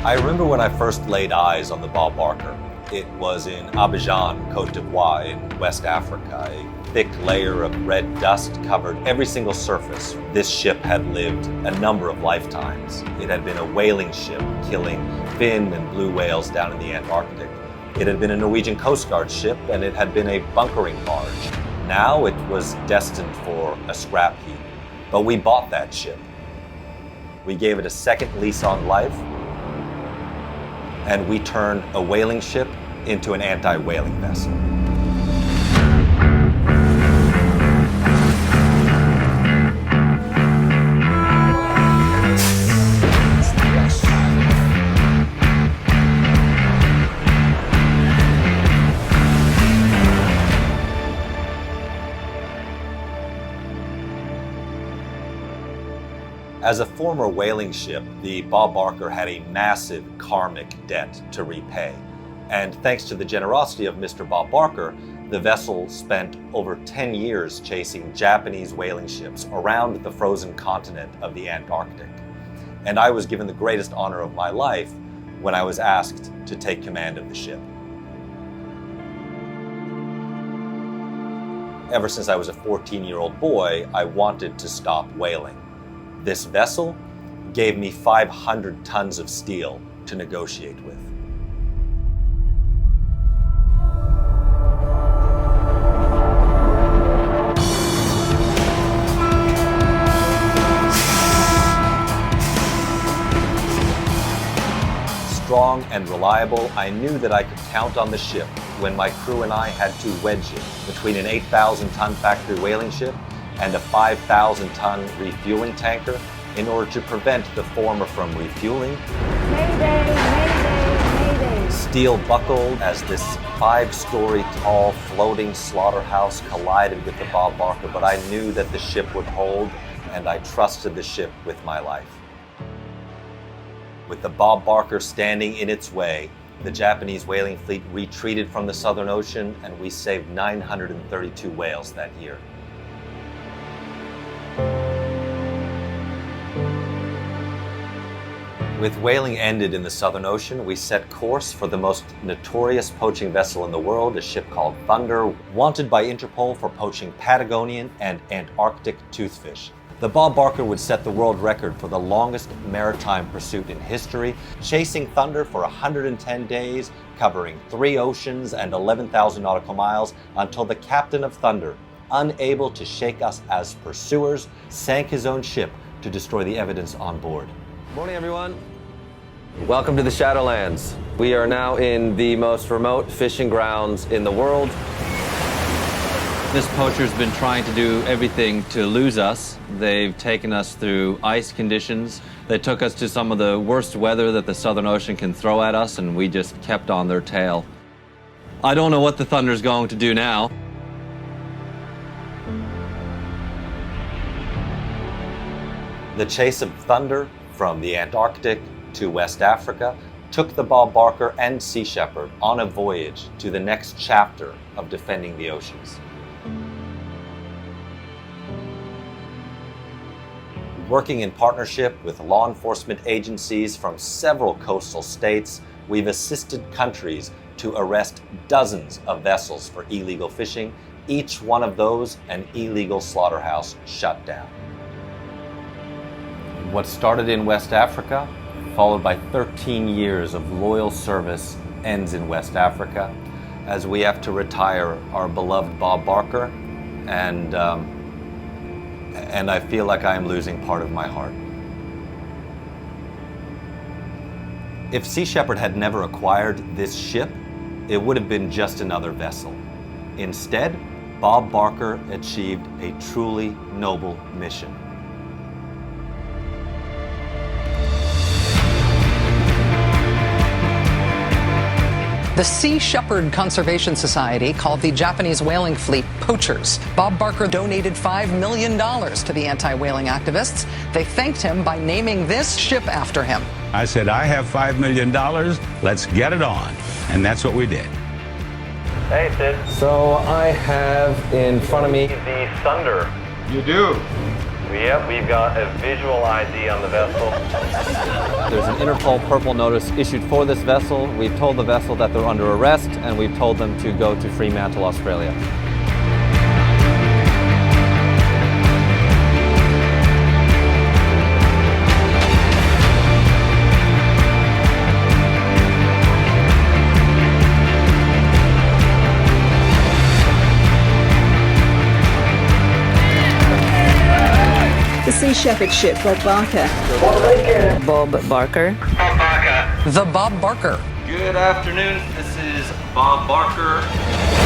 I remember when I first laid eyes on the Bob Barker. It was in Abidjan, Côte d'Ivoire, in West Africa. A thick layer of red dust covered every single surface. This ship had lived a number of lifetimes. It had been a whaling ship, killing fin and blue whales down in the Antarctic. It had been a Norwegian Coast Guard ship, and it had been a bunkering barge. Now it was destined for a scrap heap. But we bought that ship. We gave it a second lease on life, and we turned a whaling ship into an anti-whaling vessel. As a former whaling ship, the Bob Barker had a massive karmic debt to repay. And thanks to the generosity of Mr. Bob Barker, the vessel spent over 10 years chasing Japanese whaling ships around the frozen continent of the Antarctic. And I was given the greatest honor of my life when I was asked to take command of the ship. Ever since I was a 14-year-old boy, I wanted to stop whaling. This vessel gave me 500 tons of steel to negotiate with. Strong and reliable, I knew that I could count on the ship when my crew and I had to wedge it between an 8,000-ton factory whaling ship and a 5,000-ton refueling tanker in order to prevent the former from refueling. Mayday, mayday, mayday. Steel buckled as this 5-story tall floating slaughterhouse collided with the Bob Barker, but I knew that the ship would hold, and I trusted the ship with my life. With the Bob Barker standing in its way, the Japanese whaling fleet retreated from the Southern Ocean, and we saved 932 whales that year. With whaling ended in the Southern Ocean, we set course for the most notorious poaching vessel in the world, a ship called Thunder, wanted by Interpol for poaching Patagonian and Antarctic toothfish. The Bob Barker would set the world record for the longest maritime pursuit in history, chasing Thunder for 110 days, covering 3 oceans and 11,000 nautical miles, until the captain of Thunder, unable to shake us as pursuers, sank his own ship to destroy the evidence on board. Morning, everyone. Welcome to the Shadowlands. We are now in the most remote fishing grounds in the world. This poacher's been trying to do everything to lose us. They've taken us through ice conditions. They took us to some of the worst weather that the Southern Ocean can throw at us, and we just kept on their tail. I don't know what the Thunder's going to do now. The chase of Thunder from the Antarctic to West Africa took the Bob Barker and Sea Shepherd on a voyage to the next chapter of defending the oceans. Working in partnership with law enforcement agencies from several coastal states, we've assisted countries to arrest dozens of vessels for illegal fishing, each one of those an illegal slaughterhouse shut down. What started in West Africa, followed by 13 years of loyal service, ends in West Africa as we have to retire our beloved Bob Barker, and I feel like I am losing part of my heart. If Sea Shepherd had never acquired this ship, it would have been just another vessel. Instead, Bob Barker achieved a truly noble mission. The Sea Shepherd Conservation Society called the Japanese whaling fleet poachers. Bob Barker donated $5 million to the anti-whaling activists. They thanked him by naming this ship after him. I said, I have $5 million, let's get it on. And that's what we did. Hey, Sid. So I have in front of me the Thunder. You do. Yep, we've got a visual ID on the vessel. There's an Interpol purple notice issued for this vessel. We've told the vessel that they're under arrest, and we've told them to go to Fremantle, Australia. The Sea Shepherd ship, Bob Barker. Bob Barker. Bob Barker. The Bob Barker. Good afternoon. This is Bob Barker.